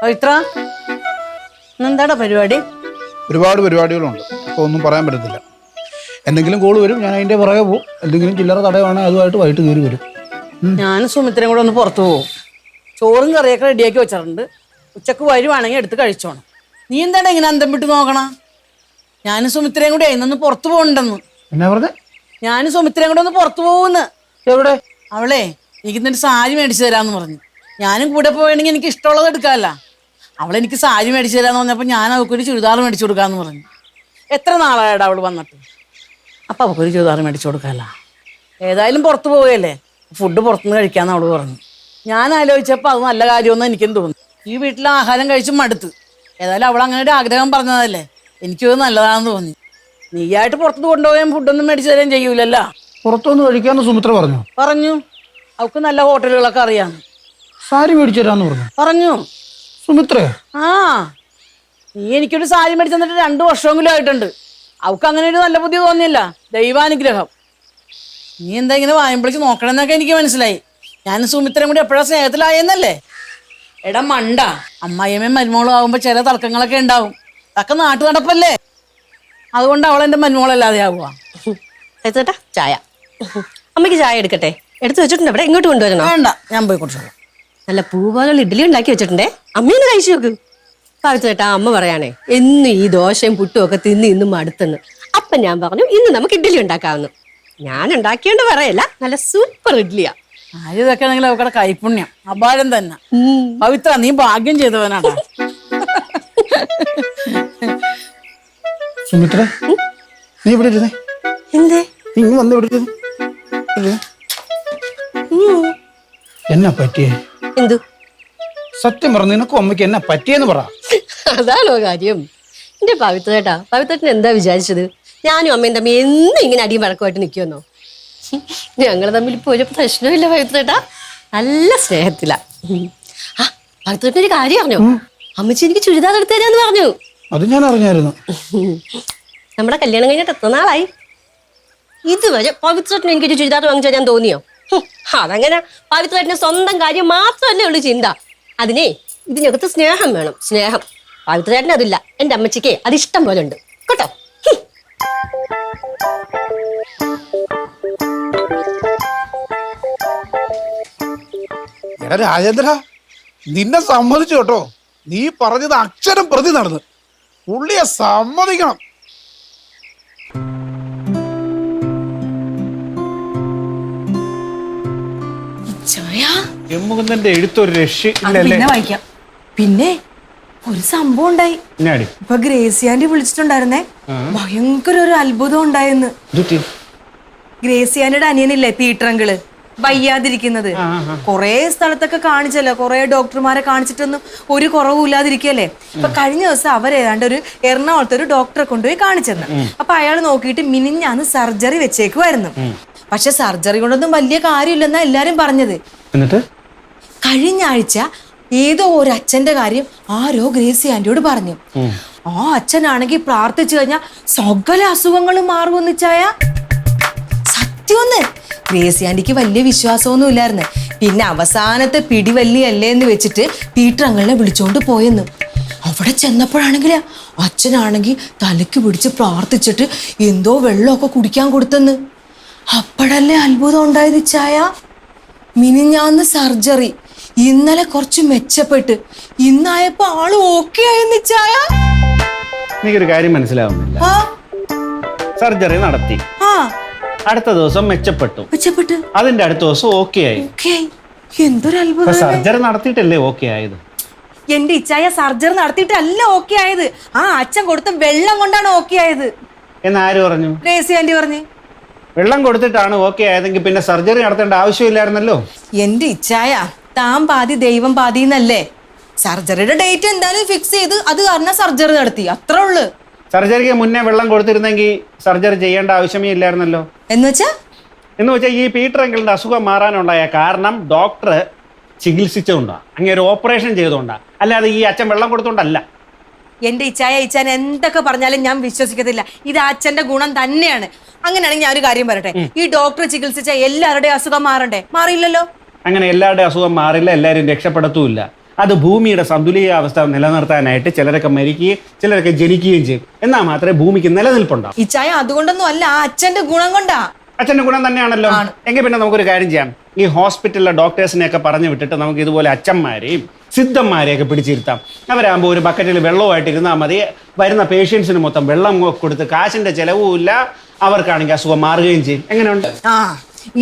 പവിത്ര എന്താടാ പരിപാടി? ഒരുപാട് പരിപാടികളുണ്ട്, അപ്പോൾ ഒന്നും പറയാൻ പറ്റത്തില്ല. എന്തെങ്കിലും കോള് വരും, ഞാൻ അതിൻ്റെ പുറകെ പോകും. എന്തെങ്കിലും ചില്ലറ തടവാണെങ്കിൽ അതുമായിട്ട് വൈകിട്ട് കയറി വരും. ഞാനും സുമിത്രയും കൂടെ ഒന്ന് പുറത്തു പോകും. ചോറും കറിയൊക്കെ റെഡിയാക്കി വെച്ചിട്ടുണ്ട്. ഉച്ചക്ക് വരുവാണെങ്കിൽ എടുത്ത് കഴിച്ചോണം. നീ എന്താണ് ഇങ്ങനെ അന്തം വിട്ട് നോക്കണ? ഞാനും സുമിത്രയും കൂടെ ഇന്നൊന്ന് പുറത്തു പോകണ്ടെന്ന്. എന്നാ പറഞ്ഞേ? ഞാനും സുമിത്രയും കൂടെ ഒന്ന് പുറത്തു പോകുന്നു. എവിടെ? അവളെ എനിക്ക് എന്നിട്ട് സാരി മേടിച്ചു തരാമെന്ന് പറഞ്ഞു. ഞാനും കൂടെ പോവുകയാണെങ്കിൽ എനിക്ക് ഇഷ്ടമുള്ളത് എടുക്കാമല്ല. അവളെനിക്ക് സാരി മേടിച്ചു തരാമെന്ന് പറഞ്ഞപ്പോൾ ഞാൻ അവൾക്കൊരു ചുരിദാർ മേടിച്ചു കൊടുക്കാമെന്ന് പറഞ്ഞു. എത്ര നാളായിടാ അവൾ വന്നിട്ട്? അപ്പം അവൾക്കൊരു ചുരിദാർ മേടിച്ചു കൊടുക്കാമല്ല. ഏതായാലും പുറത്ത് പോവുകയല്ലേ, ഫുഡ് പുറത്തുനിന്ന് കഴിക്കാമെന്ന് അവൾ പറഞ്ഞു. ഞാൻ ആലോചിച്ചപ്പോൾ അത് നല്ല കാര്യമൊന്നും എനിക്കും തോന്നി. ഈ വീട്ടിലെ ആഹാരം കഴിച്ചും മടുത്ത്. ഏതായാലും അവൾ അങ്ങനെ ഒരു ആഗ്രഹം പറഞ്ഞതല്ലേ, എനിക്കത് നല്ലതാണെന്ന് തോന്നി. നീയായിട്ട് പുറത്ത് കൊണ്ടുപോയാൽ ഫുഡൊന്നും മേടിച്ചു തരാൻ ചെയ്യൂലല്ലോ. പുറത്തൊന്ന് കഴിക്കാമെന്ന് സുമിത്ര പറഞ്ഞു. അവൾക്ക് നല്ല ഹോട്ടലുകളൊക്കെ അറിയാം. സാരി മേടിച്ചു തരാന്ന് പറഞ്ഞു സുമിത്രേ? ആ, നീ എനിക്കൊരു സാരി മേടിച്ചു തന്നിട്ട് 2 വർഷമെങ്കിലും ആയിട്ടുണ്ട്. അവൾക്ക് അങ്ങനെ ഒരു നല്ല ബുദ്ധി തോന്നിയില്ല. ദൈവാനുഗ്രഹം. നീ എന്താ ഇങ്ങനെ വായുമ്പളിച്ച് നോക്കണമെന്നൊക്കെ എനിക്ക് മനസ്സിലായി. ഞാൻ സുമിത്രയും കൂടി എപ്പോഴാ സ്നേഹത്തിലായെന്നല്ലേ? എടാ മണ്ട, അമ്മായിയമ്മയും മരുമോളും ആകുമ്പോൾ ചില തർക്കങ്ങളൊക്കെ ഉണ്ടാവും. അതൊക്കെ നാട്ടു നടപ്പല്ലേ. അതുകൊണ്ട് അവൾ എൻ്റെ മരുമോളല്ലാതെ ആവുക. ചേട്ടാ ചായ. അമ്മയ്ക്ക് ചായ എടുക്കട്ടെ? എടുത്തു വെച്ചിട്ടുണ്ട്. അവിടെ ഇങ്ങോട്ട് കൊണ്ടുവരണോ? വേണ്ട, ഞാൻ പോയി കുടിച്ചോളാം. നല്ല പൂവാലുള്ള ഇഡ്ഡലി ഉണ്ടാക്കി വെച്ചിട്ടുണ്ടേ, അമ്മയൊന്ന് കഴിച്ചു നോക്ക്. ചേട്ടാ അമ്മ പറയാണേ എന്നും ഈ ദോശയും പുട്ടും ഒക്കെ തിന്ന് മടുത്തെന്ന്. അപ്പൊ ഞാൻ പറഞ്ഞു ഇന്ന് നമുക്ക് ഇഡ്ഡലി ഉണ്ടാക്കാമെന്ന്. ഞാൻ ഉണ്ടാക്കിയോണ്ട് പറയല്ല, നല്ല സൂപ്പർ ഇഡ്ഡലിയാ. ആര് ഇതൊക്കെ ആണെങ്കിൽ അവക്കടെ കൈപുണ്യം അപാരം തന്നെ. പവിത്ര, നീ ഭാഗ്യം ചെയ്തവനാടാ. സുമിത്ര, നീ ഇവിടെ ഇരുന്നേ. എന്തേ? നീ വന്ന് ഇവിടെ ഇരുന്നേ. എന്നാ പറ്റിയേ? എന്തു? സത്യം പറഞ്ഞു, നിനക്കും അമ്മയ്ക്ക് എന്നാ പറ്റിയെന്ന് പറ. അതാണോ കാര്യം? എന്റെ പവിത്രേട്ടാ, പവിത്രേട്ടൻ എന്താ വിചാരിച്ചത്? ഞാനും അമ്മയും തമ്മിൽ എന്നും ഇങ്ങനെ അടിയും വഴക്കുമായിട്ട് നിൽക്കുമെന്നോ? ഞങ്ങൾ തമ്മിൽ ഇപ്പൊ ഒരു പ്രശ്നമില്ല പവിത്രേട്ടാ, നല്ല സ്നേഹത്തിലാ. ആ പവിത്രേട്ടൻ ഒരു കാര്യം അറിഞ്ഞോ? അമ്മച്ചി എനിക്ക് ചുരിദാർ എടുത്തു തരാന്ന് പറഞ്ഞു. അത് ഞാൻ അറിഞ്ഞായിരുന്നു. നമ്മുടെ കല്യാണം കഴിഞ്ഞിട്ട് എത്ര നാളായി? ഇതുവരെ പവിത്രേട്ടന് എനിക്കൊരു ചുരിദാർ വാങ്ങിച്ചു തരാൻ തോന്നിയോ? അതങ്ങനെ പവിത്രേട്ടന് സ്വന്തം കാര്യം മാത്രമല്ലേ ഉള്ളു ചിന്ത. അതിനെ ഇതിനകത്ത് സ്നേഹം വേണം, സ്നേഹം. പവിത്രേട്ടന് അതില്ല, എന്റെ അമ്മച്ചിക്ക് അത് ഇഷ്ടം പോലെ ഉണ്ട് കേട്ടോ. എടാ രാജേന്ദ്ര, നിന്നെ സമ്മതിച്ചു കേട്ടോ. നീ പറഞ്ഞത് അക്ഷരം പ്രതി നടന്ന്. പുള്ളിയെ സമ്മതിക്കണം. എമ്മുകുന്നന്റെ എഴുത്തൊരു രക്ഷയില്ലല്ലേ? വായിക്കാം. പിന്നെ ഒരു സംഭവം ഉണ്ടായി. ഇപ്പൊ ഗ്രേസി ആന്റി വിളിച്ചിട്ടുണ്ടായിരുന്നേ. ഭയങ്കര ഒരു അത്ഭുതം ഉണ്ടായെന്ന്. ഗ്രേസി ആന്റിയുടെ അനിയനില്ലേ പീറ്ററങ്കിള്, വയ്യാതിരിക്കുന്നത്. കൊറേ സ്ഥലത്തൊക്കെ കാണിച്ചല്ലോ, കൊറേ ഡോക്ടർമാരെ കാണിച്ചിട്ടൊന്നും ഒരു കുറവും ഇല്ലാതിരിക്കല്ലേ. ഇപ്പൊ കഴിഞ്ഞ ദിവസം അവരേതാണ്ട് ഒരു എറണാകുളത്ത് ഒരു ഡോക്ടറെ കൊണ്ടുപോയി കാണിച്ചെന്ന്. അപ്പൊ അയാൾ നോക്കിയിട്ട് മിനിഞ്ഞാന്ന് സർജറി വെച്ചേക്കുമായിരുന്നു. പക്ഷെ സർജറി കൊണ്ടൊന്നും വലിയ കാര്യമില്ലെന്നാ എല്ലാരും പറഞ്ഞത്. എന്നിട്ട് കഴിഞ്ഞ ആഴ്ച ഏതോ ഒരു അച്ഛന്റെ കാര്യം ആരോ ഗ്രേസി ആന്റിയോട് പറഞ്ഞു. ആ അച്ഛനാണെങ്കിൽ പ്രാർത്ഥിച്ചു കഴിഞ്ഞാൽ സകല അസുഖങ്ങളും മാറുമെന്ന് ചായ. സത്യമൊന്ന് ഗ്രേസി ആന്റിക്ക് വലിയ വിശ്വാസമൊന്നും ഇല്ലായിരുന്നു. പിന്നെ അവസാനത്തെ പിടിവല്ലിയല്ലേ എന്ന് വെച്ചിട്ട് പീറ്റർ അങ്കിളിനെ വിളിച്ചോണ്ട് പോയെന്ന്. അവിടെ ചെന്നപ്പോഴാണെങ്കിൽ അച്ഛനാണെങ്കിൽ തലയ്ക്ക് പിടിച്ച് പ്രാർത്ഥിച്ചിട്ട് എന്തോ വെള്ളമൊക്കെ കുടിക്കാൻ കൊടുത്തെന്ന്. അപ്പോഴല്ലേ അത്ഭുതം ഉണ്ടായത് ചായ. മിനിഞ്ഞാന്ന് സർജറി, ഇന്നലെ കുറച്ച് മെച്ചപ്പെട്ട്, ഇന്നായപ്പോ ആള് ഓക്കെ ആയെന്ന് ചായ. എനിക്കൊരു കാര്യം മനസ്സിലാവുന്നില്ല. സർജറി നടത്തി, അടുത്ത ദിവസം മെച്ചപ്പെട്ടു, അതിന്റെ അടുത്ത ദിവസം ഓക്കെ ആയി. എന്തൊരു അത്ഭുതം. സർജറി നടത്തിയിട്ടല്ലേ ഓക്കെ ആയത്? എന്റെ ഇച്ചായ സർജറി നടത്തിയിട്ടല്ല ഓക്കെ ആയത്. ആ അച്ഛൻ കൊടുത്ത വെള്ളം കൊണ്ടാണ് ഓക്കെ ആയത് എന്ന് ആര് പറഞ്ഞു? ഗ്രേസി ആന്റി പറഞ്ഞു. വെള്ളം കൊടുത്തിട്ടാണ് ഓക്കെ ആയതെങ്കിൽ പിന്നെ സർജറി നടത്തേണ്ട ആവശ്യമില്ലായിരുന്നല്ലോ. എന്റെ ഇച്ചായ, താൻ പാതി ദൈവം പാതി എന്നല്ലേ. സർജറിയുടെ ഡേറ്റ് എന്തായാലും ഫിക്സ് ചെയ്ത് അത് കാരണം സർജറി നടത്തി, അത്രേ ഉള്ളു. സർജറിക്ക് മുന്നേ വെള്ളം കൊടുത്തിരുന്നെങ്കിൽ സർജറി ചെയ്യേണ്ട ആവശ്യമേ ഇല്ലായിരുന്നല്ലോ. എന്ന് വെച്ചാൽ ഈ പീറ്റർ അങ്കിളിന്റെ അസുഖം മാറാനുണ്ടായ കാരണം ഡോക്ടർ ചികിത്സിച്ചുകൊണ്ടാ, അങ്ങനെ ഓപ്പറേഷൻ ചെയ്തുകൊണ്ടാ, അല്ലാതെ ഈ അച്ഛൻ വെള്ളം കൊടുത്തോണ്ടല്ല. എന്റെ ഇച്ചാൻ എന്തൊക്കെ പറഞ്ഞാലും ഞാൻ വിശ്വസിക്കത്തില്ല. ഇത് അച്ഛന്റെ ഗുണം തന്നെയാണ്. അങ്ങനെയാണെങ്കിൽ ഞാൻ ഒരു കാര്യം പറയട്ടെ, ഈ ഡോക്ടർ ചികിത്സിച്ച എല്ലാവരുടെയും അസുഖം മാറണ്ടേ? മാറിയില്ലല്ലോ. അങ്ങനെ എല്ലാവരുടെയും അസുഖം മാറില്ല, എല്ലാവരും രക്ഷപ്പെടത്തുമില്ല. അത് ഭൂമിയുടെ സന്തുലിതാവസ്ഥ നിലനിർത്താനായിട്ട് ചിലരൊക്കെ മരിക്കുകയും ചിലരൊക്കെ ജനിക്കുകയും ചെയ്യും. എന്നാൽ മാത്രമേ ഭൂമിക്ക് നിലനിൽപ്പുണ്ടാവും. ഇച്ചായ അതുകൊണ്ടൊന്നും അല്ല, ആ അച്ഛന്റെ ഗുണം കൊണ്ടാ. അച്ഛൻ്റെ ഗുണം തന്നെയാണല്ലോ. എങ്കിൽ പിന്നെ നമുക്കൊരു കാര്യം ചെയ്യാം. ഈ ഹോസ്പിറ്റലിലെ ഡോക്ടേഴ്സിനെയൊക്കെ പറഞ്ഞു വിട്ടിട്ട് നമുക്ക് ഇതുപോലെ അച്ഛന്മാരെയും സിദ്ധന്മാരെയൊക്കെ പിടിച്ചിരുത്താം. അവരാകുമ്പോൾ ഒരു ബക്കറ്റിൽ വെള്ളമായിട്ട് ഇരുന്നാൽ മതി. വരുന്ന പേഷ്യൻസിന് മൊത്തം വെള്ളം കൊടുത്ത് കാശിന്റെ ചെലവുമില്ല, അവർക്കാണെങ്കിൽ അസുഖം മാറുകയും ചെയ്യും. എങ്ങനെയുണ്ട്? ആ,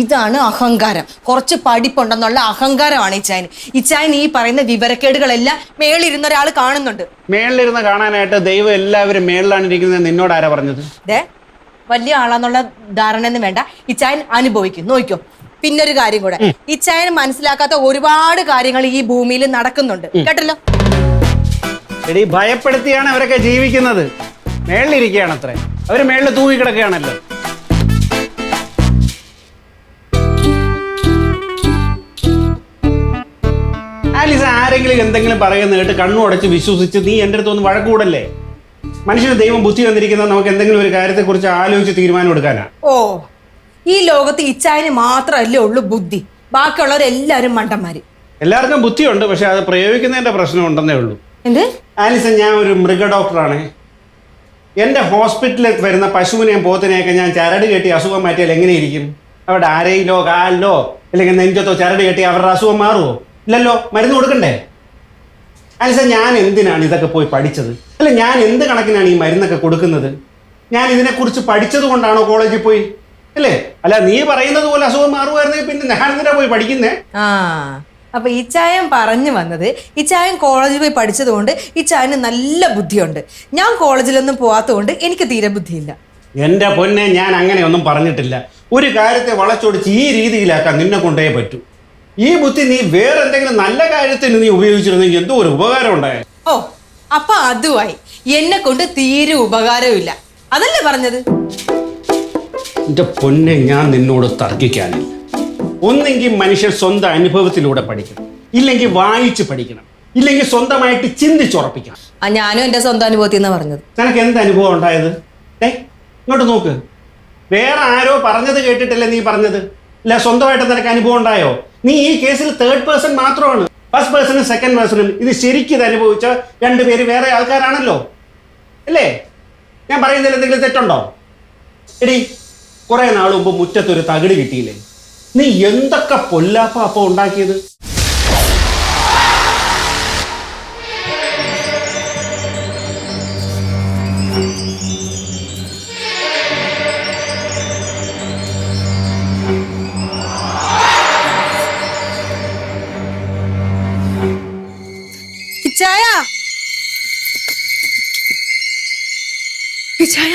ഇതാണ് അഹങ്കാരം. കുറച്ച് പഠിപ്പുണ്ടെന്നുള്ള അഹങ്കാരമാണ് ഇച്ചായന്. ഇച്ചായന് ഈ പറയുന്ന വിവരക്കേടുകളെല്ലാം മേളിരുന്ന ഒരാൾ കാണുന്നുണ്ട്. മേളിലിരുന്ന് കാണാനായിട്ട് ദൈവം എല്ലാവരും മേളിലാണ് ഇരിക്കുന്നത്. നിന്നോട് ആരാ പറഞ്ഞത്? ദേ, വലിയ ആളാന്നുള്ള ധാരണയൊന്നും വേണ്ട, ഇച്ചായൻ അനുഭവിക്കും, നോക്കിക്കോ. പിന്നൊരു കാര്യം കൂടെ, ഇച്ചായൻ മനസ്സിലാക്കാത്ത ഒരുപാട് കാര്യങ്ങൾ ഈ ഭൂമിയിൽ നടക്കുന്നുണ്ട്, കേട്ടല്ലോ. എടീ, ഭയപ്പെടുത്തിയാണ് അവരൊക്കെ ജീവിക്കുന്നത്. മേളിലിരിക്കുകയാണ് അത്രേ, അവര് മേളിൽ തൂങ്ങിക്കിടക്കുകയാണല്ലോ. ആലിസ, ആരെങ്കിലും എന്തെങ്കിലും പറയുന്ന കേട്ട് കണ്ണു അടച്ച് വിശ്വസിച്ച് നീ എൻ്റെ അടുത്ത് ഒന്ന് വഴക്കൂടല്ലേ? മനുഷ്യന് ദൈവം ബുദ്ധി തന്നിരിക്കുന്നത് നമുക്ക് എന്തെങ്കിലും ഒരു കാര്യത്തെക്കുറിച്ച് ആലോചിച്ച് തീരുമാനം എടുക്കാനാ. ഓ, ഈ ലോകത്ത് ഇച്ചായന് മാത്രമല്ലേ ഉള്ളൂ ബുദ്ധി, ബാക്കിയുള്ളവരെല്ലാരും മണ്ടന്മാര്. എല്ലാവർക്കും ബുദ്ധിയുണ്ട്, പക്ഷെ അത് പ്രയോഗിക്കുന്നതിന്റെ പ്രശ്നം ഉണ്ടെന്നേ ഉള്ളൂ. എന്ത്? ആലിസ, ഞാൻ ഒരു മൃഗ ഡോക്ടറാണ്. എൻ്റെ ഹോസ്പിറ്റലിൽ വരുന്ന പശുവിനെയും പോത്തിനെയൊക്കെ ഞാൻ ചരട് കെട്ടി അസുഖം മാറ്റിയാൽ എങ്ങനെയിരിക്കും? അവിടെ അരയിലോ കാലിലോ അല്ലെങ്കിൽ നെഞ്ചത്തോ ചരട് കെട്ടി അവരുടെ അസുഖം മാറുമോ? ഇല്ലല്ലോ, മരുന്ന് കൊടുക്കണ്ടേ? ആലിസ, ഞാൻ എന്തിനാണ് ഇതൊക്കെ പോയി പഠിച്ചത്? അല്ല, ഞാൻ എന്ത് കണക്കിനാണ് ഈ മരുന്നൊക്കെ കൊടുക്കുന്നത്? ഞാൻ ഇതിനെക്കുറിച്ച് പഠിച്ചത് കൊണ്ടാണോ കോളേജിൽ പോയി? അല്ലേ? അല്ല, നീ പറയുന്നത് പോലെ അസുഖം മാറുമായിരുന്നെങ്കിൽ പിന്നെ ഞാൻ എന്തിനാ പോയി പഠിക്കുന്നേ? ആ, അപ്പൊ ഇച്ചായൻ പറഞ്ഞു വന്നത്, ഇച്ചായൻ കോളേജിൽ പോയി പഠിച്ചതുകൊണ്ട് ഇച്ചായന് നല്ല ബുദ്ധിയുണ്ട്. ഞാൻ കോളേജിലൊന്നും പോവാത്തതുകൊണ്ട് എനിക്ക് തീരെ ബുദ്ധിയില്ല. എൻ്റെ പൊന്നെ, ഞാൻ അങ്ങനെയൊന്നും പറഞ്ഞിട്ടില്ല. ഒരു കാര്യത്തെ വളച്ചൊടിച്ച് ഈ രീതിയിലാക്കാൻ നിന്നെ കൊണ്ടേ പറ്റൂ. ഈ ബുദ്ധി നീ വേറെ എന്തെങ്കിലും നല്ല കാര്യത്തിന് നീ ഉപയോഗിച്ചിരുന്നെങ്കിൽ എന്തോ ഒരു ഉപകാരം ഉണ്ടായ. ഓ, അപ്പൊ അതുമായി എന്നെ കൊണ്ട് തീരെ ഉപകാരമില്ല, അതല്ലേ പറഞ്ഞത്? എൻ്റെ പൊന്നെ, ഞാൻ നിന്നോട് തർക്കിക്കാനില്ല. ഒന്നെങ്കിൽ മനുഷ്യർ സ്വന്തം അനുഭവത്തിലൂടെ പഠിക്കണം, ഇല്ലെങ്കിൽ വായിച്ച് പഠിക്കണം, ഇല്ലെങ്കിൽ സ്വന്തമായിട്ട് ചിന്തിച്ചുറപ്പിക്കണം. ആ, ഞാനും എൻ്റെ സ്വന്തം അനുഭവത്തിൽ നിന്നാണ് പറഞ്ഞത്. നിനക്ക് എന്ത് അനുഭവം ഉണ്ടായത്? ഇങ്ങോട്ട് നോക്ക്. വേറെ ആരോ പറഞ്ഞത് കേട്ടിട്ടല്ലേ നീ പറഞ്ഞത്? അല്ല, സ്വന്തമായിട്ട് നിനക്ക് അനുഭവം ഉണ്ടായോ? നീ ഈ കേസിൽ തേർഡ് പേഴ്സൺ മാത്രമാണ്. ഫസ്റ്റ് പേഴ്സണും സെക്കൻഡ് പേഴ്സണും ഇത് ശരിക്കും അനുഭവിച്ച രണ്ടുപേര് വേറെ ആൾക്കാരാണല്ലോ, അല്ലേ? ഞാൻ പറയുന്നതിൽ എന്തെങ്കിലും തെറ്റുണ്ടോ? എടി, കുറെ നാൾ മുമ്പ് മുറ്റത്തൊരു തകിട് കിട്ടിയില്ലേ? നീ എന്തൊക്കെ പൊല്ലാപ്പ അപ്പൊ ഉണ്ടാക്കിയത്? ഇച്ചായ, ഇച്ചായ,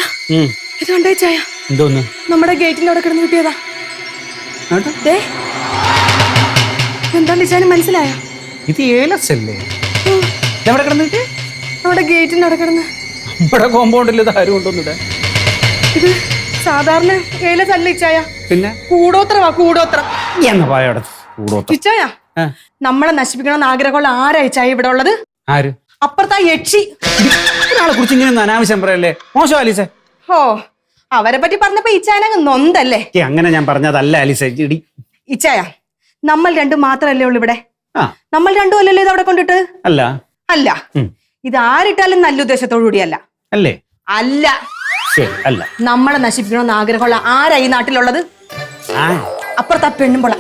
ഇതുണ്ടോ ഇച്ചായ? എന്തോന്ന്? നമ്മുടെ ഗേറ്റിന്റെ അവിടെ കിടന്ന് കിട്ടിയതാ. എന്താണ് ഇച്ചായന് മനസ്സിലായോ? ഇത് ഏലസല്ലേ? എവിടെ കിടന്നിട്ട്? നമ്മുടെ ഗേറ്റിന്റെ അവിടെ കിടന്ന്. ഇവിടെ കോമ്പൗണ്ടിൽ ഇത് ആരും കൊണ്ടൊന്നിട. ഇത് സാധാരണ ഏലസല്ല ഇച്ചായ, പിന്നെ കൂടോത്രവാ, കൂടോത്രം. ഇച്ചായ, ആ. നമ്മളെ നശിപ്പിക്കണമെന്ന് ആഗ്രഹമുള്ള ആരാ ഇച്ചായ ഇവിടെ ഉള്ളത്? ആര്? അപ്പുറത്താ യക്ഷി. ഒരാളെ കുറിച്ച് ഇങ്ങനെ അനാവശ്യം പറയല്ലേ? മോശം ആലീസ. ഓ, അവരെ പറ്റി പറഞ്ഞപ്പോ ഇച്ചായനങ്ങ് നൊന്തല്ലേ? അങ്ങനെ ഞാൻ പറഞ്ഞതല്ല ആലിസ. ഇച്ചായ, നമ്മൾ രണ്ടും മാത്രല്ലേ ഉള്ളു ഇവിടെ. ആ. നമ്മൾ രണ്ടും അല്ലല്ലോ ഇത് അവിടെ കൊണ്ടിട്ട്? അല്ല. അല്ല. ഇത് ആരിട്ടാലും നല്ല ഉദ്ദേശത്തോടു കൂടിയല്ല. അല്ലേ? അല്ല. ശരി, അല്ല. നമ്മളെ നശിപ്പിക്കണമെന്ന് ആഗ്രഹമുള്ള ആരാ ഈ നാട്ടിലുള്ളത്? അപ്പുറത്താ പെണ്ണുമ്പോൾ.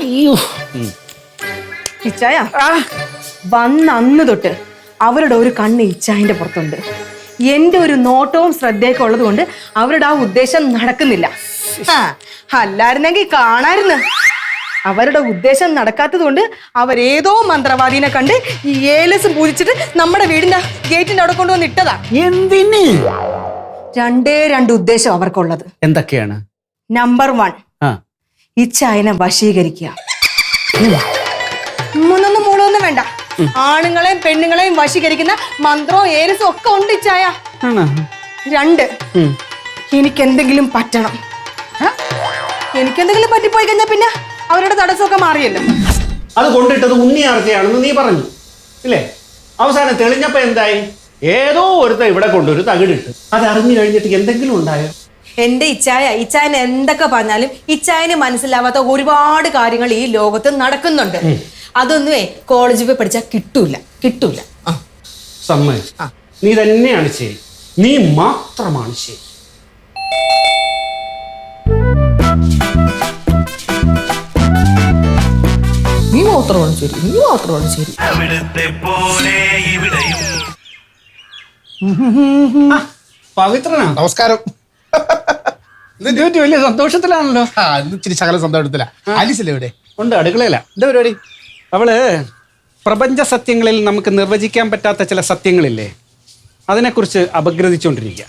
ഇച്ചായ, വന്ന അന്ന് തൊട്ട് അവരുടെ ഒരു കണ്ണ് ഇച്ചായന്റെ പുറത്തുണ്ട്. എന്റെ ഒരു നോട്ടവും ശ്രദ്ധയൊക്കെ ഉള്ളത് കൊണ്ട് അവരുടെ ആ ഉദ്ദേശം നടക്കുന്നില്ല. അല്ലായിരുന്നെങ്കിൽ കാണായിരുന്നു. അവരുടെ ഉദ്ദേശം നടക്കാത്തത് കൊണ്ട് അവരേതോ മന്ത്രവാദീനെ കണ്ട് ഈ ഏലസും പൂജിച്ചിട്ട് നമ്മുടെ വീടിന്റെ ഗേറ്റിന്റെ അവിടെ കൊണ്ടുവന്ന് ഇട്ടതാ. എന്തിന്? രണ്ട് ഉദ്ദേശം അവർക്കുള്ളത്. എന്തൊക്കെയാണ്? നമ്പർ 1, ഇച്ചായനെ വശീകരിക്കുക. മൂന്നൊന്നും മൂളൊന്നും വേണ്ട, ആണുങ്ങളെയും പെണ്ണുങ്ങളെയും വശീകരിക്കുന്ന മന്ത്രവും ഏലസും ഒക്കെ ഉണ്ട് ഇച്ചായ. 2, എനിക്കെന്തെങ്കിലും പറ്റണം. എനിക്കെന്തെങ്കിലും പറ്റിപ്പോയി കഴിഞ്ഞാൽ പിന്നെ അവരുടെ തടസ്സമൊക്കെ മാറിയല്ലോ. അത് കൊണ്ടിട്ടത് ഉണ്ണിയാർച്ചയാണെന്ന് നീ പറഞ്ഞു ഇല്ലേ? അവസാനം തെളിഞ്ഞപ്പോ എന്തായി? ഏതോ ഒരുത്ത ഇവിടെ കൊണ്ടൊരു തകിടിട്ട്. അത് അറിഞ്ഞു കഴിഞ്ഞിട്ട് എന്തെങ്കിലും ഉണ്ടായോ? എന്റെ ഇച്ചായന് എന്തൊക്കെ പറഞ്ഞാലും ഇച്ചായന് മനസ്സിലാവാത്ത ഒരുപാട് കാര്യങ്ങൾ ഈ ലോകത്ത് നടക്കുന്നുണ്ട്. അതൊന്നുമേ കോളേജിൽ പോയി പഠിച്ചാൽ കിട്ടൂല. സമ്മതിച്ചു. നീ തന്നെയാണ് ശരി, നീ മാത്രമാണ് ശരി. നീ മാത്രമാണ് ശരി. പവിത്രനാ, നമസ്കാരം. വലിയ സന്തോഷത്തിലാണല്ലോ. ഇന്ന് ഇച്ചിരി ശകലം സന്തോഷത്തില. ആലീസല്ലേ ഇവിടെ? ഉണ്ട്, അടുക്കളയില. എന്താ പരിപാടി? അവള് പ്രപഞ്ച സത്യങ്ങളിൽ നമുക്ക് നിർവചിക്കാൻ പറ്റാത്ത ചില സത്യങ്ങളില്ലേ, അതിനെക്കുറിച്ച് അപഗ്രഥിച്ചുകൊണ്ടിരിക്കുക.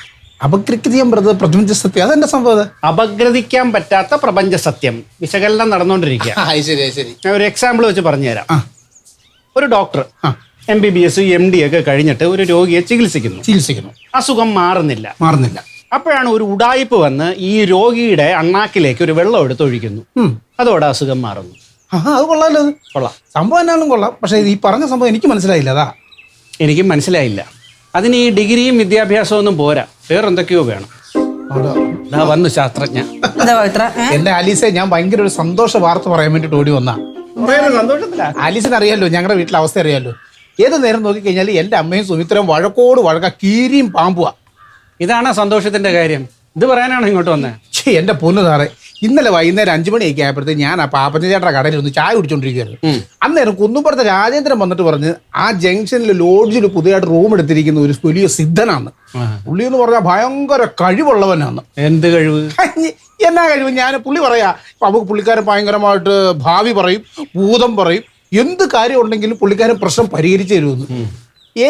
അപഗ്രഥിക്കാൻ പ്രപഞ്ച സത്യം, അതെന്റെ സംഭവം. അപഗ്രഥിക്കാൻ പറ്റാത്ത പ്രപഞ്ച സത്യം വിശകലനം നടന്നുകൊണ്ടിരിക്കുക. ശരി. ഞാൻ ഒരു എക്സാമ്പിൾ വെച്ച് പറഞ്ഞുതരാം. ഒരു ഡോക്ടർ MBBS MD ഒക്കെ കഴിഞ്ഞിട്ട് ഒരു രോഗിയെ ചികിത്സിക്കുന്നു. അസുഖം മാറുന്നില്ല. അപ്പോഴാണ് ഒരു ഉഡായിപ്പ് വന്ന് ഈ രോഗിയുടെ അണ്ണാക്കിലേക്ക് ഒരു വെള്ളം എടുത്ത് ഒഴിക്കുന്നു. അതോടെ അസുഖം മാറുന്നു. അത് കൊള്ളാലോ. കൊള്ളാം, സംഭവം എന്നാലും കൊള്ളാം. പക്ഷെ ഈ പറഞ്ഞ സംഭവം എനിക്ക് മനസ്സിലായില്ല. അതാ എനിക്കും മനസ്സിലായില്ല. അതിന് ഈ ഡിഗ്രിയും വിദ്യാഭ്യാസവും ഒന്നും പോരാ, വേറെന്തൊക്കെയോ വേണം. വന്നു ശാസ്ത്രജ്ഞ. എന്റെ ആലീസെ, ഞാൻ ഭയങ്കര ഒരു സന്തോഷ വാർത്ത പറയാൻ വേണ്ടിട്ട് ഓടി വന്നാ. ആലീസിന് അറിയാലോ, ഞങ്ങളുടെ വീട്ടിലെ അവസ്ഥ അറിയാലോ. ഏത് നേരം നോക്കിക്കഴിഞ്ഞാൽ എന്റെ അമ്മയും സുമിത്രയും വഴക്ക കീരിയും പാമ്പുവാ. ഇതാണ് സന്തോഷത്തിന്റെ കാര്യം. ഇത് പറയാനാണ് ഇങ്ങോട്ട് വന്നത്. എന്റെ പൊന്നു സാറേ, ഇന്നലെ വൈകുന്നേരം 5 മണിയൊക്കെ ആയപ്പോഴത്തേക്ക് ഞാൻ ആ പാപ്പച്ചേട്ടയുടെ കടയിൽ ഒന്ന് ചായ കുടിച്ചോണ്ടിരിക്കുകയായിരുന്നു. അന്നേരം കുന്നുംപുറത്തെ രാജേന്ദ്രൻ വന്നിട്ട് പറഞ്ഞ് ആ ജംഗ്ഷനിൽ ലോഡ്ജിൽ പുതിയതായിട്ട് റൂം എടുത്തിരിക്കുന്ന ഒരു വലിയ സിദ്ധനാണ്. പുള്ളി എന്ന് പറഞ്ഞാൽ ഭയങ്കര കഴിവുള്ളവനാണ്. എന്ത് കഴിവ്? എന്നാ കഴിവ്? ഞാൻ പുള്ളി പറയാ, നമുക്ക് പുള്ളിക്കാരൻ ഭയങ്കരമായിട്ട് ഭാവി പറയും, ഭൂതം പറയും, എന്ത് കാര്യം ഉണ്ടെങ്കിലും പുള്ളിക്കാരൻ പ്രശ്നം പരിഹരിച്ചു തരുമെന്ന്.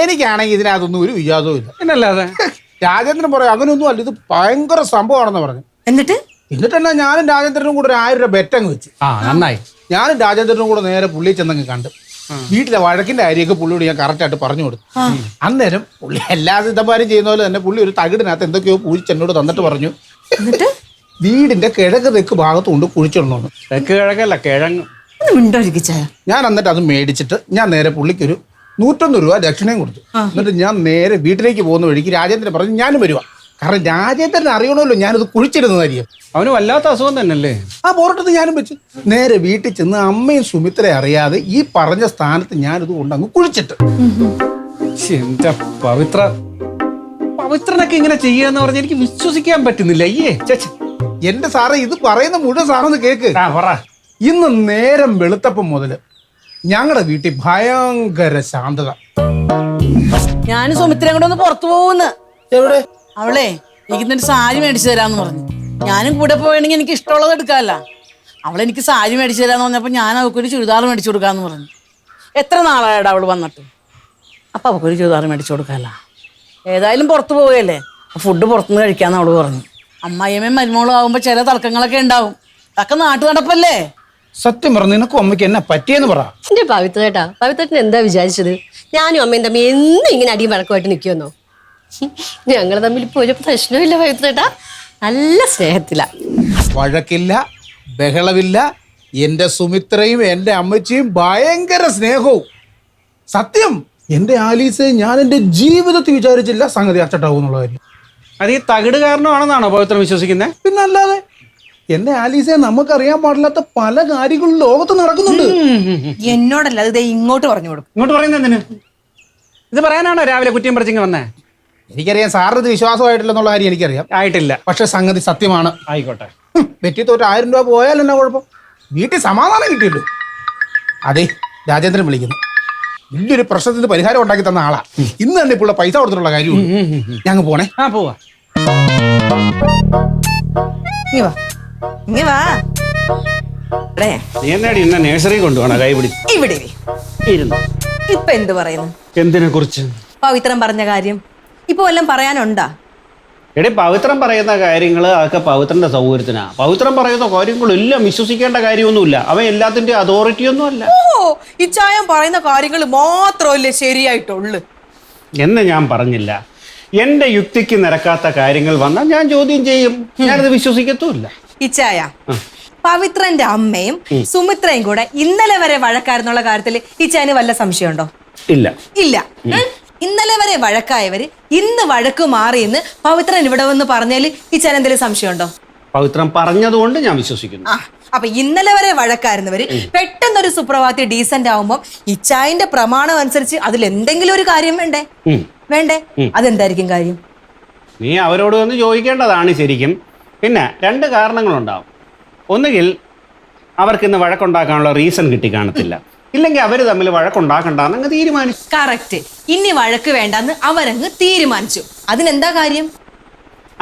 എനിക്കാണെങ്കിൽ ഇതിനകത്തൊന്നും ഒരു വിചാരവും ഇല്ല. എന്നല്ലാതെ രാജേന്ദ്രൻ പറയാം അങ്ങനെയൊന്നും അല്ല, ഇത് ഭയങ്കര സംഭവമാണെന്ന് പറഞ്ഞു. എന്നിട്ട് എന്നാ ഞാനും രാജേന്ദ്രനും കൂടെ ഒരു 1000 രൂപ ബെറ്റങ്ങ് വെച്ച്. നന്നായി. ഞാനും രാജേന്ദ്രനും കൂടെ നേരെ പുള്ളിയെ ചെന്നങ്ങ് കണ്ട് വീട്ടിലെ വഴക്കിന്റെ കാര്യമൊക്കെ പുള്ളിയോട് ഞാൻ കറക്റ്റായിട്ട് പറഞ്ഞു കൊടുത്തു. അന്നേരം പുള്ളി എല്ലാ സിദ്ധന്മാരും ചെയ്യുന്ന പോലെ തന്നെ പുള്ളി ഒരു തകിടിനകത്ത് എന്തൊക്കെയോ പൂജിച്ച് എന്നോട് തന്നിട്ട് പറഞ്ഞു, എന്നിട്ട് വീടിന്റെ കിഴക്ക് തെക്ക് ഭാഗത്തുകൊണ്ട് കുഴിച്ചിടണമെന്ന്. തെക്ക് കിഴക്കല്ല, കിഴങ്ങ്. ഞാൻ എന്നിട്ട് അത് മേടിച്ചിട്ട് ഞാൻ നേരെ പുള്ളിക്കൊരു 101 രൂപ ദക്ഷിണയും കൊടുത്തു. എന്നിട്ട് ഞാൻ നേരെ വീട്ടിലേക്ക് പോകുന്ന വഴിക്ക് രാജേന്ദ്രൻ പറഞ്ഞു ഞാനും വരുവാ. കാരണം രാജേന്ദ്രൻ അറിയണമല്ലോ ഞാനിത് കുഴിച്ചിടുന്നതായിരിക്കും. അവന് വല്ലാത്ത അസുഖം തന്നെയല്ലേ. ആ പോരട്ടത്ത് ഞാനും വെച്ച് നേരെ വീട്ടിൽ ചെന്ന് അമ്മയും സുമിത്രയെ അറിയാതെ ഈ പറഞ്ഞ സ്ഥാനത്ത് ഞാനിത് കൊണ്ടങ്ങ് കുഴിച്ചിട്ട്. എന്റെ പവിത്രനൊക്കെ ഇങ്ങനെ ചെയ്യാന്ന് പറഞ്ഞ എനിക്ക് വിശ്വസിക്കാൻ പറ്റുന്നില്ല. അയ്യേ എന്റെ സാറേ, ഇത് പറയുന്ന മുഴുവൻ സാറൊന്ന് കേക്ക്. ഇന്ന് നേരം വെളുത്തപ്പം മുതല് ഞങ്ങളുടെ വീട്ടിൽ ഭയങ്കര ശാന്തത. ഞാനും സുമിത്രയും കൂടെ ഒന്ന് പുറത്തു പോകുന്നു. എവിടെ? അവളെ എനിക്ക് സാരി മേടിച്ചു തരാന്ന് പറഞ്ഞു. ഞാനും കൂടെ പോയണെങ്കിൽ എനിക്ക് ഇഷ്ടമുള്ളത് എടുക്കാമല്ല. അവളെനിക്ക് സാരി മേടിച്ചു തരാന്ന് പറഞ്ഞപ്പോൾ ഞാൻ അവൾക്കൊരു ചുരിദാർ മേടിച്ചു കൊടുക്കാന്ന് പറഞ്ഞു. എത്ര നാളായിട്ട് അവൾ വന്നിട്ട്. അപ്പം അവൾക്കൊരു ചുരിദാർ മേടിച്ചു കൊടുക്കാമല്ല. ഏതായാലും പുറത്തു പോവുകയല്ലേ, ഫുഡ് പുറത്തുനിന്ന് കഴിക്കാന്ന് അവള് പറഞ്ഞു. അമ്മായിയമ്മയും മരുമോളും ആകുമ്പോൾ ചില തർക്കങ്ങളൊക്കെ ഉണ്ടാവും. അതൊക്കെ നാട്ടു നടപ്പല്ലേ. സത്യം പറഞ്ഞു, നിനക്കും അമ്മയ്ക്ക് എന്നാ പറ്റിയെന്ന് പറ. എന്റെ പവിത്രേട്ടൻ എന്താ വിചാരിച്ചത്? ഞാനും അമ്മയും തമ്മിൽ എന്നും ഇങ്ങനെ അടിയും വഴക്കുമായിട്ട് നിൽക്കുമെന്നോ? ഞങ്ങൾ തമ്മിൽ ഇപ്പോൾ ഒരു പ്രശ്നമില്ല പവിത്രേട്ടാ, നല്ല സ്നേഹത്തില. വഴക്കില്ല, ബഹളമില്ല. എന്റെ സുമിത്രയും എന്റെ അമ്മച്ചിയും ഭയങ്കര സ്നേഹവും. സത്യം, എന്റെ ആലീസ് ഞാൻ എന്റെ ജീവിതത്തിൽ വിചാരിച്ചില്ല സംഗതി അച്ചട്ടാവും എന്നുള്ള കാര്യം. അത് ഈ തകിട് കാരണമാണെന്നാണോ പവിത്രം വിശ്വസിക്കുന്നത്? പിന്നല്ലാതെ. എന്റെ ആലീസെ, നമുക്കറിയാൻ പാടില്ലാത്ത പല കാര്യങ്ങളും ലോകത്ത് നടക്കുന്നുണ്ട്. എന്നോടല്ല, അത് ഇങ്ങോട്ട് പറഞ്ഞു കൊടുക്കും. ഇങ്ങോട്ട് പറയുന്നത് എന്തിന്? ഇത് പറയാനാണോ രാവിലെ കുറ്റിയും പറിച്ചിങ്ങ് വന്നേ? എനിക്കറിയാം സാറിന് ഇത് വിശ്വാസമായിട്ടില്ലെന്നുള്ള കാര്യം എനിക്കറിയാം. ആയിട്ടില്ല. പക്ഷെ സംഗതി സത്യമാണ്. ആയിക്കോട്ടെ. വെറ്റി തോറ്റ് 1000 രൂപ പോയാൽ എന്നാ കുഴപ്പം? വീട്ടിൽ സമാധാനം കിട്ടിയല്ലോ. അതെ, രാജേന്ദ്രൻ വിളിക്കുന്നു. വലിയൊരു പ്രശ്നത്തിന് പരിഹാരം ഉണ്ടാക്കി തന്ന ആളാ. ഇന്ന് തന്നെ ഇപ്പോൾ പൈസ കൊടുത്തിട്ടുള്ള കാര്യമുള്ളൂ. ഞങ്ങൾ പോണേ. പോവാ. ഇങ്ങ വാ. നീ എന്നാടി ഇന്ന നേഴ്സറി കൊണ്ടുപോണ കൈ പിടി. ഇവിടെ ഇരുന്നു. ഇപ്പൊ എന്ത് പറയുന്നു? എന്തിനെ കുറിച്ച്? പവിത്രം പറഞ്ഞ കാര്യം ഇപ്പൊ വല്ലതും പറയാനുണ്ടാ? എടേ, പവിത്രം പറയുന്ന കാര്യങ്ങൾ അതൊക്കെ പവിത്രന്റെ സൗകര്യത്തിനാ. പവിത്രം പറയുന്ന കാര്യങ്ങളെല്ലാം വിശ്വസിക്കേണ്ട കാര്യമൊന്നുമില്ല. അവൻ എല്ലാത്തിന്റെ അതോറിറ്റിയൊന്നും അല്ല. ഈ ചായം പറയുന്ന കാര്യങ്ങൾ മാത്രമല്ലേ ശരിയായിട്ടുള്ളു എന്ന് ഞാൻ പറഞ്ഞില്ല. എന്റെ യുക്തിക്ക് നിരക്കാത്ത കാര്യങ്ങൾ വന്നാൽ ഞാൻ ചോദ്യം ചെയ്യും. ഞാനത് വിശ്വസിക്കത്തുമില്ല. ഇച്ചായ, പവിത്രന്റെ അമ്മയും സുമിത്രയും കൂടെ ഇന്നലെ വരെ വഴക്കാരെന്നുള്ള കാര്യത്തിൽ ഇച്ചായന് വല്ല സംശയമുണ്ടോ? ഇല്ല. ഇല്ല. ഇന്നലെ വരെ വഴക്കായവര് ഇന്ന് വഴക്ക് മാറിയെന്ന് പവിത്രൻ ഇവിടെ വന്ന് പറഞ്ഞാല് ഇച്ചായന് എന്തെങ്കിലും സംശയമുണ്ടോ? പവിത്രം പറഞ്ഞതുകൊണ്ട് ഞാൻ വിശ്വസിക്കുന്നു. ആ അപ്പൊ ഇന്നലെ വരെ വഴക്കായിരുന്നവര് പെട്ടെന്നൊരു സുപ്രഭാതി ഡീസന്റ് ആവുമ്പോ ഇച്ചായന്റെ പ്രമാണം അനുസരിച്ച് അതിൽ എന്തെങ്കിലും ഒരു കാര്യം വേണ്ടേ? വേണ്ടേ? അതെന്തായിരിക്കും കാര്യം? നീ അവരോട് ഒന്ന് ചോദിക്കേണ്ടതാണ് ശരിക്കും. പിന്നെ 2 കാരണങ്ങളുണ്ടാവും. ഒന്നുകിൽ അവർക്ക് ഇന്ന് വഴക്കുണ്ടാക്കാനുള്ള റീസൺ കിട്ടി കാണത്തില്ല, ഇല്ലെങ്കിൽ അവർ തമ്മിൽ വഴക്കുണ്ടാക്കണ്ടെന്ന് അങ്ങ് തീരുമാനിച്ചു. കറക്റ്റ്. ഇനി വഴക്ക് വേണ്ടെന്ന് അവരങ്ങ് തീരുമാനിച്ചു. അതിനെന്താ കാര്യം?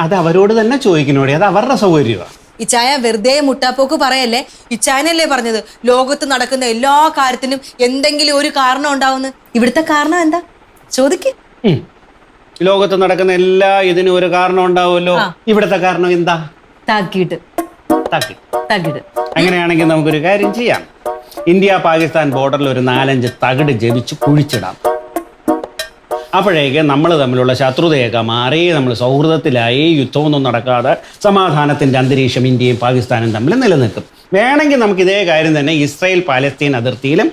അത് അവരോട് തന്നെ ചോദിക്കണോടെ, അത് അവരുടെ സൗകര്യമാണ്. ഇച്ചായ വെറുതെ മുട്ടാപ്പോക്ക് പറയല്ലേ. ഇച്ചായനല്ലേ പറഞ്ഞത് ലോകത്ത് നടക്കുന്ന എല്ലാ കാര്യത്തിനും എന്തെങ്കിലും ഒരു കാരണം ഉണ്ടാവുന്നു. ഇവിടുത്തെ കാരണം എന്താ ചോദിക്ക്. ലോകത്ത് നടക്കുന്ന എല്ലാ ഇതിനും ഒരു കാരണം ഉണ്ടാവുമല്ലോ. ഇവിടുത്തെ കാരണം എന്താ? താക്കിയിട്ട്. അങ്ങനെയാണെങ്കിൽ നമുക്കൊരു കാര്യം ചെയ്യാം. ഇന്ത്യ പാകിസ്ഥാൻ ബോർഡറിൽ ഒരു 4-5 തകിട് ജപിച്ച് കുഴിച്ചിടാം. അപ്പോഴേക്ക് നമ്മൾ തമ്മിലുള്ള ശത്രുതയൊക്കെ മാറി നമ്മൾ സൗഹൃദത്തിലായി, യുദ്ധമൊന്നും നടക്കാതെ സമാധാനത്തിന്റെ അന്തരീക്ഷം ഇന്ത്യയും പാകിസ്ഥാനും തമ്മിൽ നിലനിൽക്കും. വേണമെങ്കിൽ നമുക്ക് ഇതേ കാര്യം തന്നെ ഇസ്രായേൽ പാലസ്തീൻ അതിർത്തിയിലും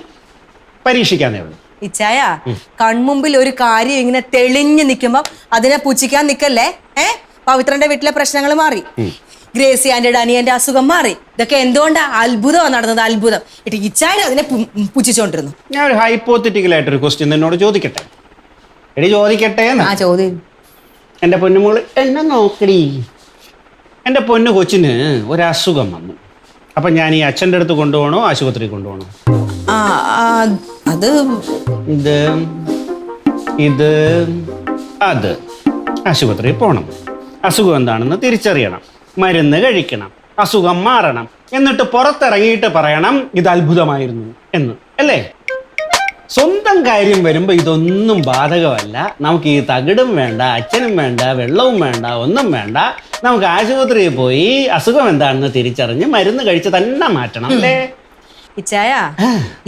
പരീക്ഷിക്കാന്നേ ഉള്ളൂ. ഇച്ചായ കൺമുമ്പിൽ ഒരു കാര്യം ഇങ്ങനെ തെളിഞ്ഞു നിൽക്കുമ്പോ അതിനെ പുച്ഛിക്കാൻ നിക്കല്ലേ. പവിത്രന്റെ വീട്ടിലെ പ്രശ്നങ്ങൾ മാറി, ഗ്രേസി ആന്റിയുടെ അനിയന്റെ അസുഖം മാറി. ഇതൊക്കെ എന്തുകൊണ്ടാ? അത്ഭുതമാണ് നടന്നത്, അത്ഭുതം. ഇച്ചായ അതിനെ പുച്ഛിച്ചോണ്ടിരുന്നു. ഞാൻ ഒരു ഹൈപ്പോത്തറ്റിക്കലായിട്ടൊരു ക്വസ്റ്റ്യൻ എന്നോട് ചോദിക്കട്ടെ? ചോദിക്കട്ടെ. എൻ്റെ പൊന്നുമോള് എന്നെ നോക്കടി. എൻ്റെ പൊന്നു കൊച്ചിന് ഒരസുഖം വന്നു. അപ്പം ഞാൻ ഈ അച്ഛൻ്റെ അടുത്ത് കൊണ്ടുപോകണോ ആശുപത്രി കൊണ്ടുപോകണോ? അത് അത് ആശുപത്രിയിൽ പോകണം. അസുഖം എന്താണെന്ന് തിരിച്ചറിയണം, മരുന്ന് കഴിക്കണം, അസുഖം മാറണം, എന്നിട്ട് പുറത്തിറങ്ങിയിട്ട് പറയണം ഇത് അത്ഭുതമായിരുന്നു എന്ന്, അല്ലേ? സ്വന്തം കാര്യം വരുമ്പോൾ ഇതൊന്നും ബാധകമല്ല. നമുക്ക് ഈ തകിടും വേണ്ട, അച്ഛനും വേണ്ട, വെള്ളവും വേണ്ട, ഒന്നും വേണ്ട. നമുക്ക് ആശുപത്രിയിൽ പോയി അസുഖം എന്താണെന്ന് തിരിച്ചറിഞ്ഞ് മരുന്ന് കഴിച്ച് തന്നെ മാറ്റണം, അല്ലേ?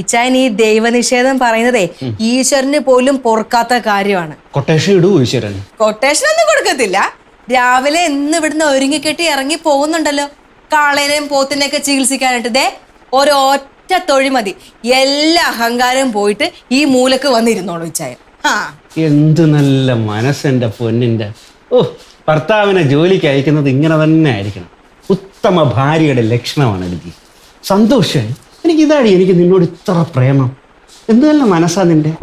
ഇച്ചായൻ ഈ ദൈവനിഷേധം പറയുന്നതേ ഈശ്വരന് പോലും പൊറുക്കാത്ത കാര്യമാണ്. കൊട്ടേഷൻ ഇടൂ ഈശ്വരൻ. കൊട്ടേഷൻ ഒന്നും കൊടുക്കത്തില്ല. രാവിലെ എന്ന് ഇവിടുന്ന് ഒരുങ്ങിക്കെട്ടി ഇറങ്ങി പോകുന്നുണ്ടല്ലോ കാളേനെയും പോത്തിനെയൊക്കെ ചികിത്സിക്കാനായിട്ട്. ദേ ഒരൊറ്റ തൊഴിമതി, എല്ലാ അഹങ്കാരവും പോയിട്ട് ഈ മൂലക്ക് വന്നിരുന്നോളൂ ഇച്ചായ. എന്ത് നല്ല മനസ്സെന്റെ പൊന്നിന്റെ. ഭർത്താവിനെ ജോലിക്ക് അയക്കുന്നത് ഇങ്ങനെ തന്നെ ആയിരിക്കണം. ഉത്തമ ഭാര്യയുടെ ലക്ഷണമാണ് എനിക്ക്. സന്തോഷം. എനിക്ക് നിന്നോട് ഇത്ര പ്രേമം. എന്ത് നല്ല മനസ്സാ നിന്റെ.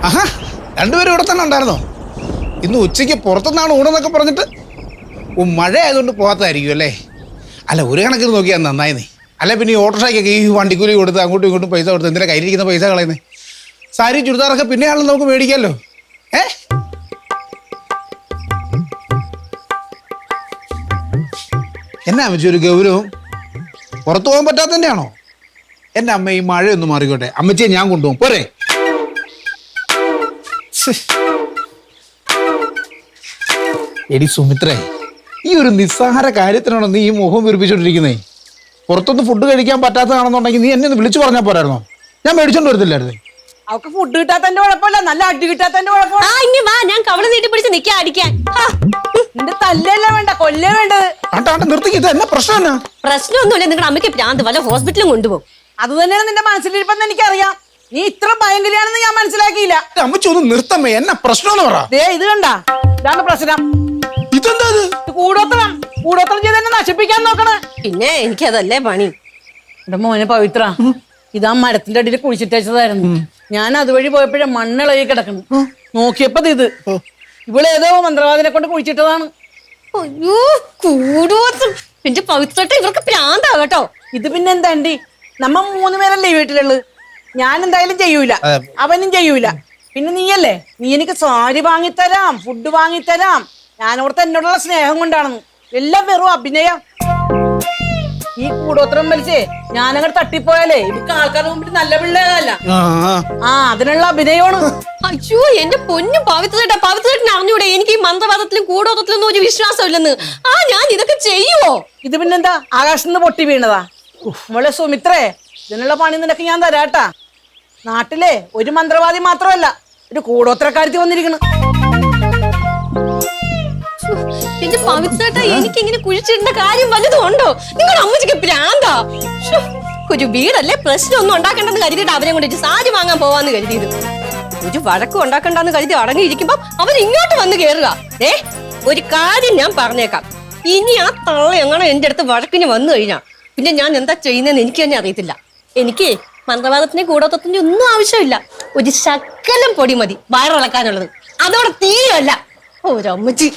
ആഹാ, രണ്ടുപേരും ഇവിടെ തന്നെ ഉണ്ടായിരുന്നോ? ഇന്ന് ഉച്ചയ്ക്ക് പുറത്തുനിന്നാണ് ഊണെന്നൊക്കെ പറഞ്ഞിട്ട് മഴ ആയതുകൊണ്ട് പോകാത്തതായിരിക്കും അല്ലേ? അല്ല, ഒരു കണക്കിന് നോക്കിയാൽ നന്നായി. നീ അല്ല പിന്നെ ഈ ഓട്ടോറിക്ഷയ്ക്കൊക്കെ ഈ വണ്ടിക്കൂലി കൊടുത്ത് അങ്ങോട്ടും ഇങ്ങോട്ടും പൈസ കൊടുത്ത് എന്തിനാ കയ്യിലിരിക്കുന്ന പൈസ കളയുന്നത്? സാരി ചുരിദാറൊക്കെ പിന്നെയാണല്ലോ നമുക്ക് മേടിക്കാമല്ലോ. എന്നാ അമ്മച്ചി ഒരു ഗൗരവം? പുറത്തു പോകാൻ പറ്റാത്തതിൻ്റെ ആണോ? എൻ്റെ അമ്മ ഈ മഴയൊന്നും മാറിക്കോട്ടെ, അമ്മച്ചിയെ ഞാൻ കൊണ്ടുപോകും, പോരെ? എടി സുമിത്രേ, ഈ ഒരു നിസ്സാര കാര്യത്തിനാണോ നീ ഈ മുഖം വീർപ്പിച്ചോണ്ടിരിക്കുന്നേ? പുറത്തൊന്ന് ഫുഡ് കഴിക്കാൻ പറ്റാത്തതാണെന്നുണ്ടെങ്കിൽ നീ എന്നെ ഒന്ന് വിളിച്ചു പറഞ്ഞാൽ പോരായിരുന്നോ? ഞാൻ മേടിച്ചോണ്ട് വരത്തില്ലായിരുന്നു. അവക്ക് ഫുഡ് കിട്ടാത്തന്റെ കുഴപ്പമില്ല, നല്ല അടി കിട്ടാത്തന്റെ കുഴപ്പമാണ്. ഞാൻ കവള നീട്ടി പിടിച്ച് നിൽക്കാൻ അടിക്കാൻ. നിന്റെ തല്ലല്ല വേണ്ട, കൊല്ലേ വേണ്ടത്. നിർത്തിക്ക്, ഇത് എന്നാ പ്രശ്നം? എന്നാ പ്രശ്നമൊന്നുമില്ല. നിങ്ങളുടെ അമ്മയ്ക്ക് പ്രാന്ത്, വല്ല ഹോസ്പിറ്റലും കൊണ്ടുപോകും. അത് തന്നെയാണ് നിന്റെ മനസ്സിലിരിപ്പെന്ന് എനിക്കറിയാം. നീ ഇത്ര ഭയങ്കരയാണെന്ന് ഞാൻ മനസ്സിലാക്കിയില്ല. അമ്മച്ചി ഒന്ന് നിർത്തമ്മേ, എന്നാ പ്രശ്നം? ഇത് കണ്ട, ഇതാണ് പ്രശ്നം. ഇതെന്താ? കൂടോത്രം ചെയ്ത് എന്നെ നശിപ്പിക്കാൻ നോക്കണേ. പിന്നെ എനിക്കതല്ലേ പണി. എന്റെ മോനെ പവിത്ര, ഇതാ മരത്തിന്റെ അടിയിൽ കുഴിച്ചിട്ടയച്ചതായിരുന്നു. ഞാൻ അതുവഴി പോയപ്പോഴേ മണ്ണിളകി കിടക്കണം. നോക്കിയപ്പോ ഇത് ഇവളേതോ മന്ത്രവാദിനെ കൊണ്ട് കുഴിച്ചിട്ടതാണ്. അയ്യോ, കൂടോത്രം. എന്റെ പവിത്രട്ടെ, ഇവർക്ക് പ്രാന്താകട്ടോ. ഇത് പിന്നെ എന്താ ആൻറ്റി, നമ്മ 3 പേരല്ലേ ഈ വീട്ടിലുള്ളത്. ഞാൻ എന്തായാലും ചെയ്യൂല, അവനും ചെയ്യൂല. പിന്നെ നീയല്ലേ, നീ എനിക്ക് സാരി വാങ്ങിത്തരാം, ഫുഡ് വാങ്ങിത്തരാം. ഞാനോടത്ത് എന്നോടുള്ള സ്നേഹം കൊണ്ടാണെന്ന്. എല്ലാം വെറും അഭിനയം. ഈ കൂടോത്രം വലിച്ചേ ഞാനങ്ങോട്ട് തട്ടിപ്പോയാലേ എനിക്ക് ആൾക്കാരുടെ മുമ്പിൽ നല്ല പിള്ളേരല്ല. അതിനുള്ള അഭിനയമാണ്. അയ്യോ, എന്റെ പൊന്നു പവിത്രേട്ടാ, പവിത്രേട്ടന് അറിഞ്ഞൂടെ എനിക്ക് ഈ മന്ത്രവാദത്തിലും കൂടോത്രത്തിലൊന്നും ഒരു വിശ്വാസമില്ലെന്ന്. ഞാൻ ഇതൊക്കെ ചെയ്യുവോ? ഇത് പിന്നെന്താ, ആകാശത്ത് നിന്ന് പൊട്ടി വീണതാ? മോളെ സുമിത്രേ, ഇതിനുള്ള പണി നിനക്ക് ഞാൻ തരാട്ടാ. നാട്ടിലെ ഒരു മന്ത്രവാദി മാത്രമല്ല, ഒരു കൂടോത്രക്കാരത്തി വന്നിരിക്കണ്. എന്റെ പവിത്രേട്ടാ എനിക്ക് ഇങ്ങനെ കുഴിച്ചിടേണ്ട കാര്യം വല്ലതും ഉണ്ടോ? നിങ്ങളുടെ അമ്മച്ചിക്ക് പ്രാന്താ. ശ്ശോ, ഒരു വീടല്ലേ, പ്രശ്നമൊന്നും ഉണ്ടാക്കണ്ടെന്ന് കരുതിയിട്ട് അവരെ കൊണ്ടിട്ട് സാരി വാങ്ങാൻ പോവാന്ന് കരുതിയത്. ഒരു വഴക്കും ഉണ്ടാക്കണ്ടെന്ന് കരുതി അടങ്ങിയിരിക്കുമ്പോ അവൻ ഇങ്ങോട്ട് വന്ന് കേറുക. ഒരു കാര്യം ഞാൻ പറഞ്ഞേക്കാം, ഇനി ആ തള്ള എങ്ങനെ എന്റെ അടുത്ത് വഴക്കിന് വന്നു കഴിഞ്ഞാ പിന്നെ ഞാൻ എന്താ ചെയ്യുന്നതെന്ന് എനിക്ക് തന്നെ അറിയത്തില്ല. എനിക്ക് മന്ത്രവാദത്തിന്റെ കൂടോത്രത്തിന്റെ ഒന്നും ആവശ്യമില്ല. ഒരു ശകലം പൊടി മതി വയറിളക്കാനുള്ളത്. അതോടെ തീരല്ല ഒരമ്മച്ചി.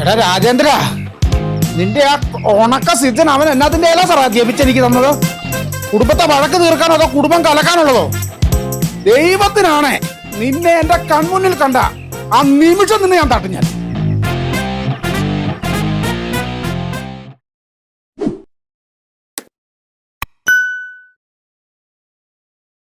എടാ രാജേന്ദ്ര, നിന്റെ ആ ഉണക്ക സീസൺ അവൻ എന്നാത്തിന്റെ ഏലാ സാറാ ജപിച്ചെനിക്ക് തന്നത്? കുടുംബത്തെ വഴക്ക് തീർക്കാനോ അതോ കുടുംബം കലക്കാനുള്ളതോ? ദൈവത്തിനാണേ നിന്നെ എന്റെ കൺമുന്നിൽ കണ്ട ആ നിമിഷം നിന്നെ ഞാൻ തട്ടും ഞാൻ.